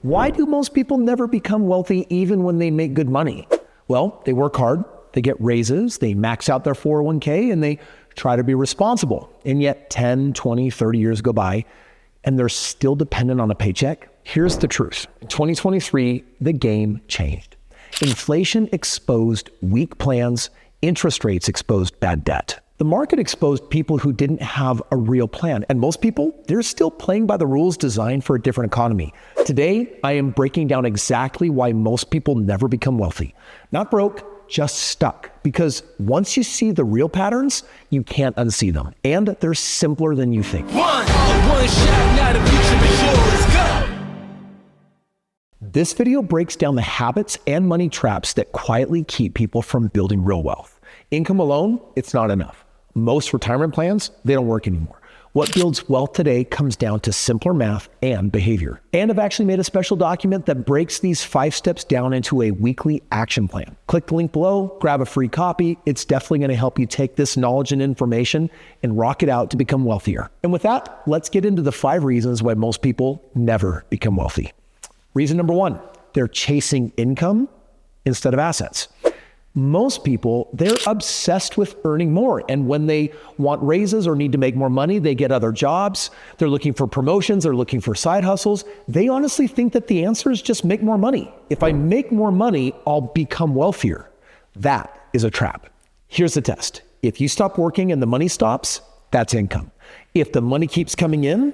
Why do most people never become wealthy even when they make good money? Well, they work hard, they get raises, they max out their 401k, and they try to be responsible. And yet 10, 20, 30 years go by, and they're still dependent on a paycheck. Here's the truth. In 2023, the game changed. Inflation exposed weak plans, interest rates exposed bad debt. The market exposed people who didn't have a real plan. And most people, they're still playing by the rules designed for a different economy. Today, I am breaking down exactly why most people never become wealthy. Not broke, just stuck. Because once you see the real patterns, you can't unsee them. And they're simpler than you think. One shot, now the future is yours. Go! This video breaks down the habits and money traps that quietly keep people from building real wealth. Income alone, it's not enough. Most retirement plans, they don't work anymore. What builds wealth today comes down to simpler math and behavior. And I've actually made a special document that breaks these 5 steps down into a weekly action plan. Click the link below, grab a free copy. It's definitely going to help you take this knowledge and information and rock it out to become wealthier. And with that, let's get into the 5 reasons why most people never become wealthy. Reason number 1, they're chasing income instead of assets. Most people, they're obsessed with earning more. And when they want raises or need to make more money, they get other jobs. They're looking for promotions. They're looking for side hustles. They honestly think that the answer is just make more money. If I make more money, I'll become wealthier. That is a trap. Here's the test. If you stop working and the money stops, that's income. If the money keeps coming in,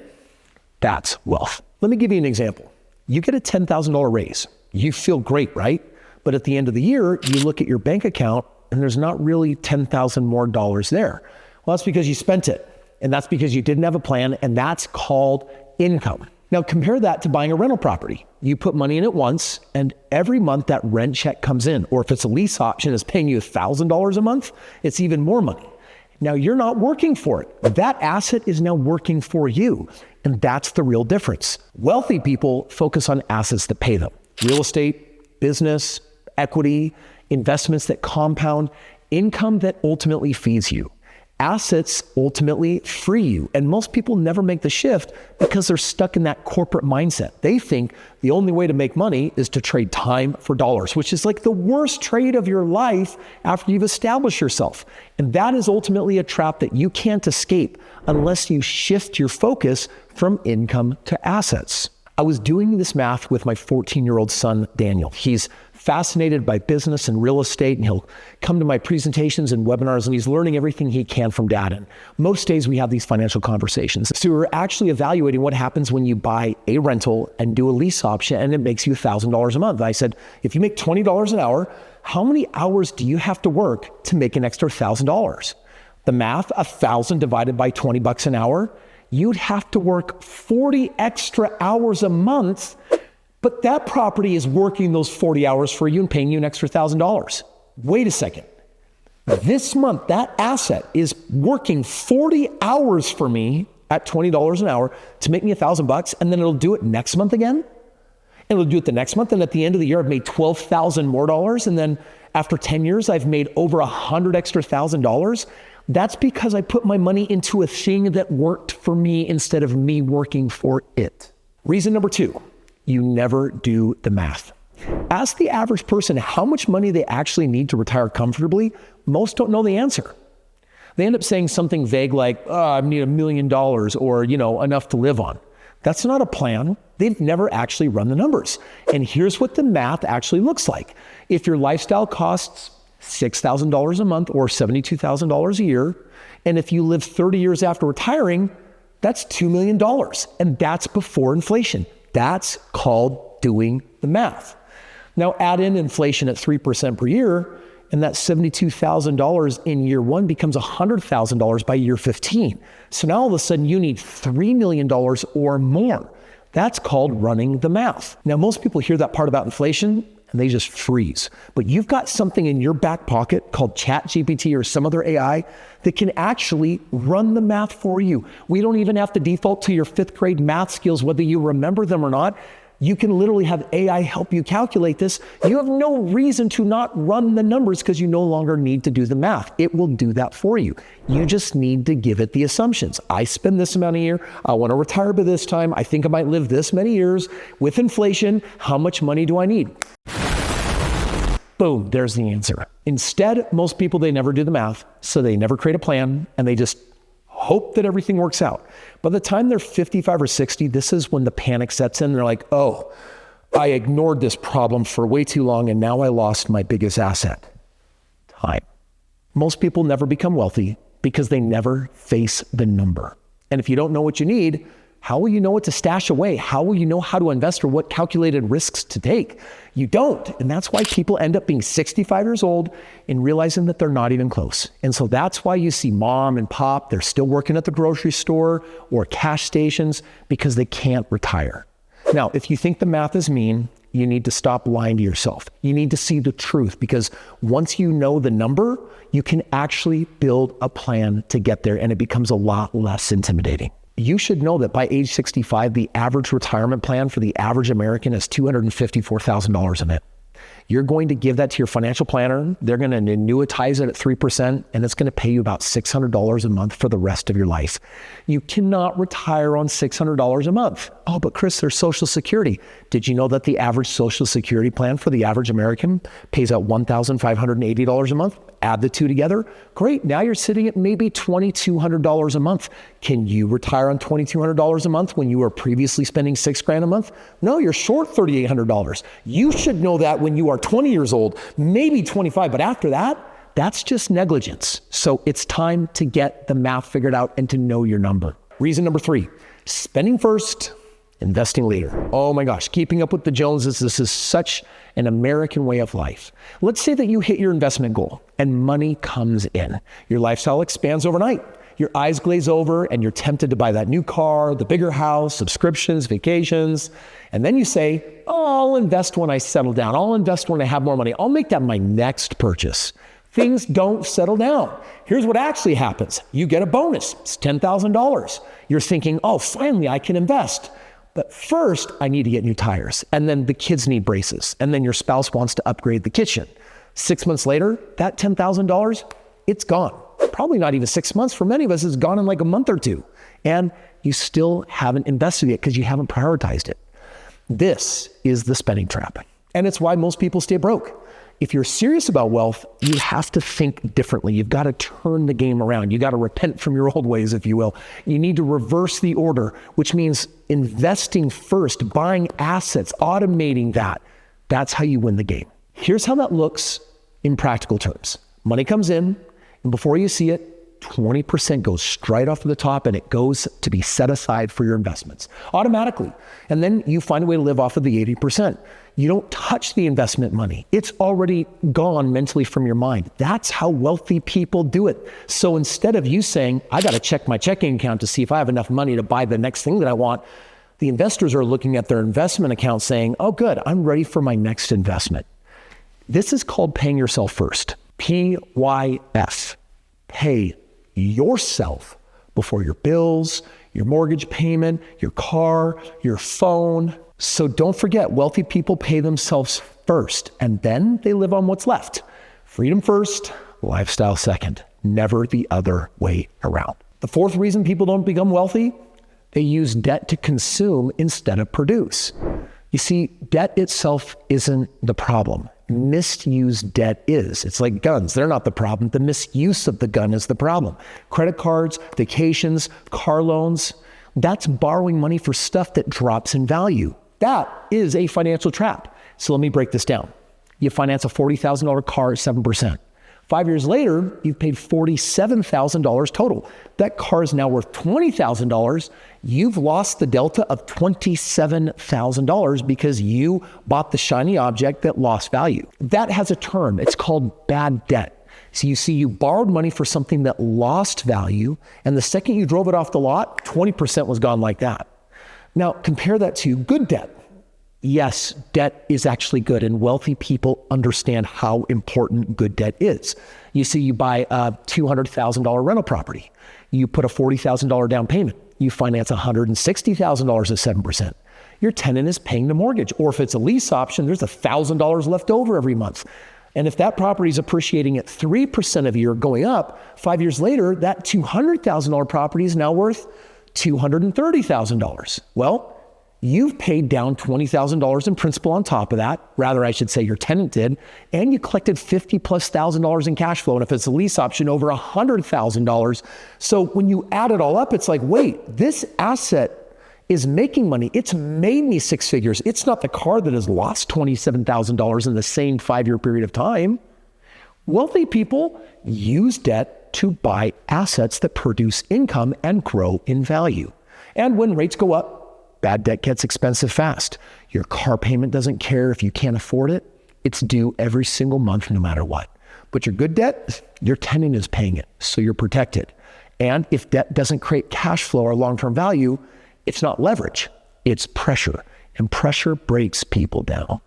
that's wealth. Let me give you an example. You get a $10,000 raise. You feel great, right? But at the end of the year, you look at your bank account and there's not really $10,000 more there. Well, that's because you spent it. And that's because you didn't have a plan. And that's called income. Now compare that to buying a rental property. You put money in it once and every month that rent check comes in. Or if it's a lease option, it's paying you $1,000 a month, it's even more money. Now you're not working for it. That asset is now working for you. And that's the real difference. Wealthy people focus on assets that pay them. Real estate, business, equity, investments that compound, income that ultimately feeds you. Assets ultimately free you. And most people never make the shift because they're stuck in that corporate mindset. They think the only way to make money is to trade time for dollars, which is like the worst trade of your life after you've established yourself. And that is ultimately a trap that you can't escape unless you shift your focus from income to assets. I was doing this math with my 14-year-old son, Daniel. He's fascinated by business and real estate, and he'll come to my presentations and webinars, and he's learning everything he can from Dad. And most days we have these financial conversations. So we're actually evaluating what happens when you buy a rental and do a lease option, and it makes you $1,000 a month. I said, if you make $20 an hour, how many hours do you have to work to make an extra $1,000? The math, 1,000 divided by 20 bucks an hour, you'd have to work 40 extra hours a month. But that property is working those 40 hours for you and paying you an extra $1,000. Wait a second. This month, that asset is working 40 hours for me at $20 an hour to make me $1,000, and then it'll do it next month again. And it'll do it the next month. And at the end of the year, I've made $12,000 more dollars. And then after 10 years, I've made over $100 extra $1,000. That's because I put my money into a thing that worked for me instead of me working for it. Reason number 2. You never do the math. Ask the average person how much money they actually need to retire comfortably. Most don't know the answer. They end up saying something vague like, I need $1 million or, enough to live on. That's not a plan. They've never actually run the numbers. And here's what the math actually looks like. If your lifestyle costs $6,000 a month or $72,000 a year, and if you live 30 years after retiring, that's $2 million. And that's before inflation. That's called doing the math. Now add in inflation at 3% per year, and that $72,000 in year 1 becomes $100,000 by year 15. So now all of a sudden you need $3 million or more. That's called running the math. Now most people hear that part about inflation and they just freeze. But you've got something in your back pocket called ChatGPT or some other AI that can actually run the math for you. We don't even have to default to your 5th grade math skills, whether you remember them or not. You can literally have AI help you calculate this. You have no reason to not run the numbers because you no longer need to do the math. It will do that for you. You just need to give it the assumptions. I spend this amount a year. I want to retire by this time. I think I might live this many years. With inflation, how much money do I need? Boom, there's the answer. Instead, most people, they never do the math, so they never create a plan, and they just hope that everything works out. By the time they're 55 or 60, this is when the panic sets in. They're like, oh, I ignored this problem for way too long, and now I lost my biggest asset, time. Most people never become wealthy because they never face the number. And if you don't know what you need, how will you know what to stash away? How will you know how to invest or what calculated risks to take? You don't. And that's why people end up being 65 years old and realizing that they're not even close. And so that's why you see mom and pop, they're still working at the grocery store or cash stations because they can't retire. Now, if you think the math is mean, you need to stop lying to yourself. You need to see the truth because once you know the number, you can actually build a plan to get there and it becomes a lot less intimidating. You should know that by age 65, the average retirement plan for the average American is $254,000 in it. You're going to give that to your financial planner. They're going to annuitize it at 3%, and it's going to pay you about $600 a month for the rest of your life. You cannot retire on $600 a month. Oh, but Kris, there's Social Security. Did you know that the average Social Security plan for the average American pays out $1,580 a month? Add the two together. Great. Now you're sitting at maybe $2,200 a month. Can you retire on $2,200 a month when you were previously spending $6,000 a month? No, you're short $3,800. You should know that when you are 20 years old, maybe 25, but after that, that's just negligence. So it's time to get the math figured out and to know your number. Reason number 3, spending first, investing later. Oh my gosh, keeping up with the Joneses, this is such an American way of life. Let's say that you hit your investment goal and money comes in. Your lifestyle expands overnight. Your eyes glaze over and you're tempted to buy that new car, the bigger house, subscriptions, vacations. And then you say, oh, I'll invest when I settle down. I'll invest when I have more money. I'll make that my next purchase. Things don't settle down. Here's what actually happens. You get a bonus. It's $10,000. You're thinking, oh, finally I can invest. But first, I need to get new tires. And then the kids need braces. And then your spouse wants to upgrade the kitchen. 6 months later, that $10,000, it's gone. Probably not even 6 months. For many of us, it's gone in like a month or two. And you still haven't invested it because you haven't prioritized it. This is the spending trap. And it's why most people stay broke. If you're serious about wealth, you have to think differently. You've got to turn the game around. You got to repent from your old ways, if you will. You need to reverse the order, which means investing first, buying assets, automating that. That's how you win the game. Here's how that looks in practical terms. Money comes in, and before you see it, 20% goes straight off of the top and it goes to be set aside for your investments automatically. And then you find a way to live off of the 80%. You don't touch the investment money. It's already gone mentally from your mind. That's how wealthy people do it. So instead of you saying, I got to check my checking account to see if I have enough money to buy the next thing that I want, the investors are looking at their investment account saying, oh, good, I'm ready for my next investment. This is called paying yourself first. PYF. Pay yourself before your bills, your mortgage payment, your car, your phone. So don't forget, wealthy people pay themselves first, and then they live on what's left. Freedom first, lifestyle second, never the other way around. The fourth reason people don't become wealthy, they use debt to consume instead of produce. You see, debt itself isn't the problem. Misused debt is. It's like guns. They're not the problem. The misuse of the gun is the problem. Credit cards, vacations, car loans, that's borrowing money for stuff that drops in value. That is a financial trap. So let me break this down. You finance a $40,000 car at 7%. 5 years later, you've paid $47,000 total. That car is now worth $20,000. You've lost the delta of $27,000 because you bought the shiny object that lost value. That has a term. It's called bad debt. So you see, you borrowed money for something that lost value, and the second you drove it off the lot, 20% was gone like that. Now, compare that to good debt. Yes, debt is actually good, and wealthy people understand how important good debt is. You see, you buy a $200,000 rental property. You put a $40,000 down payment. You finance $160,000 at 7%. your tenant is paying the mortgage. Or if it's a lease option, there's $1,000 left over every month. And if that property is appreciating at 3% a year going up, 5 years later, that $200,000 property is now worth $230,000. Well, you've paid down $20,000 in principal on top of that. Rather, I should say your tenant did. And you collected $50,000+ in cash flow. And if it's a lease option, over $100,000. So when you add it all up, it's like, wait, this asset is making money. It's made me six figures. It's not the car that has lost $27,000 in the same 5-year period of time. Wealthy people use debt to buy assets that produce income and grow in value. And when rates go up, bad debt gets expensive fast. Your car payment doesn't care if you can't afford it. It's due every single month, no matter what. But your good debt, your tenant is paying it, so you're protected. And if debt doesn't create cash flow or long-term value, it's not leverage, it's pressure. And pressure breaks people down.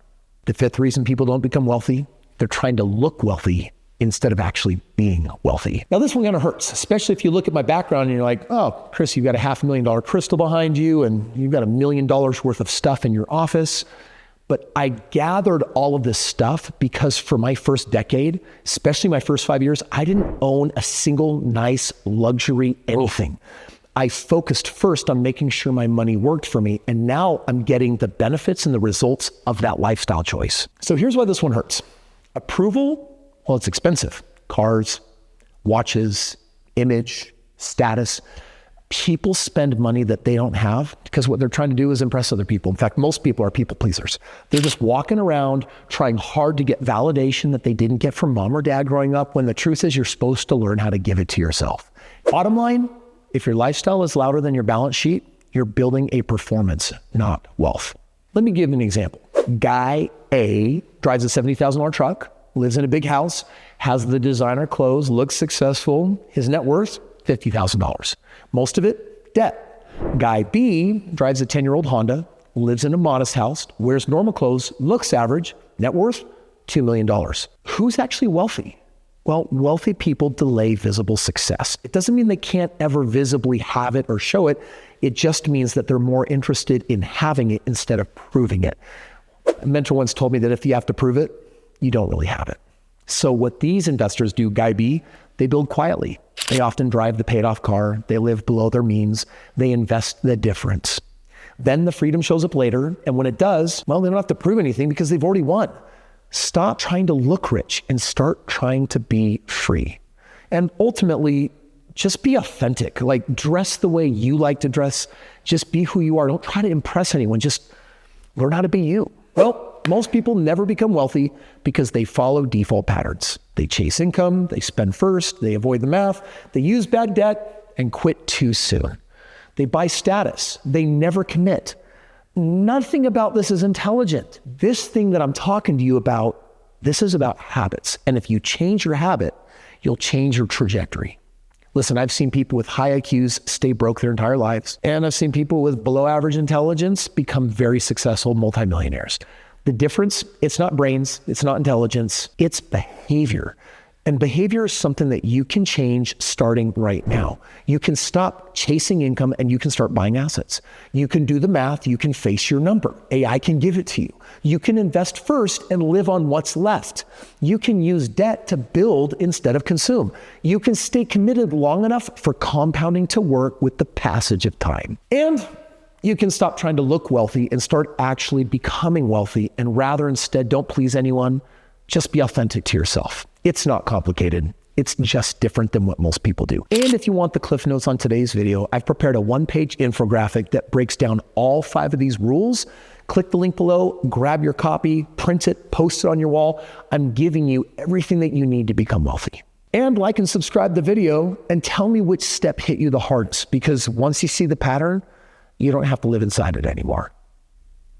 The fifth reason people don't become wealthy, they're trying to look wealthy instead of actually being wealthy. Now this one kind of hurts, especially if you look at my background and you're like, oh, Kris, you've got a $500,000 crystal behind you and you've got $1 million worth of stuff in your office. But I gathered all of this stuff because for my first decade, especially my first 5 years, I didn't own a single nice luxury anything. I focused first on making sure my money worked for me. And now I'm getting the benefits and the results of that lifestyle choice. So here's why this one hurts. Approval, well, it's expensive. Cars, watches, image, status. People spend money that they don't have because what they're trying to do is impress other people. In fact, most people are people pleasers. They're just walking around trying hard to get validation that they didn't get from mom or dad growing up, when the truth is you're supposed to learn how to give it to yourself. Bottom line, if your lifestyle is louder than your balance sheet, you're building a performance, not wealth. Let me give you an example. Guy A drives a $70,000 truck, lives in a big house, has the designer clothes, looks successful. His net worth, $50,000. Most of it, debt. Guy B drives a 10-year-old Honda, lives in a modest house, wears normal clothes, looks average, net worth, $2 million. Who's actually wealthy? Well, wealthy people delay visible success. It doesn't mean they can't ever visibly have it or show it. It just means that they're more interested in having it instead of proving it. A mentor once told me that if you have to prove it, you don't really have it. So what these investors do, Guy B, they build quietly. They often drive the paid off car. They live below their means. They invest the difference. Then the freedom shows up later. And when it does, well, they don't have to prove anything because they've already won. Stop trying to look rich and start trying to be free. And ultimately, just be authentic. Like, dress the way you like to dress. Just be who you are. Don't try to impress anyone. Just learn how to be you. Well, most people never become wealthy because they follow default patterns. They chase income, they spend first, they avoid the math, they use bad debt, and quit too soon. They buy status. They never commit. Nothing about this is intelligent. This thing that I'm talking to you about, this is about habits. And if you change your habit, you'll change your trajectory. Listen, I've seen people with high IQs stay broke their entire lives. And I've seen people with below average intelligence become very successful multimillionaires. The difference, it's not brains, it's not intelligence, it's behavior. And behavior is something that you can change starting right now. You can stop chasing income and you can start buying assets. You can do the math, you can face your number. AI can give it to you. You can invest first and live on what's left. You can use debt to build instead of consume. You can stay committed long enough for compounding to work with the passage of time. And you can stop trying to look wealthy and start actually becoming wealthy, and rather instead don't please anyone, just be authentic to yourself. It's not complicated. It's just different than what most people do. And if you want the cliff notes on today's video, I've prepared a one-page infographic that breaks down all 5 of these rules. Click the link below, grab your copy, print it, post it on your wall. I'm giving you everything that you need to become wealthy. And like and subscribe the video and tell me which step hit you the hardest, because once you see the pattern, you don't have to live inside it anymore.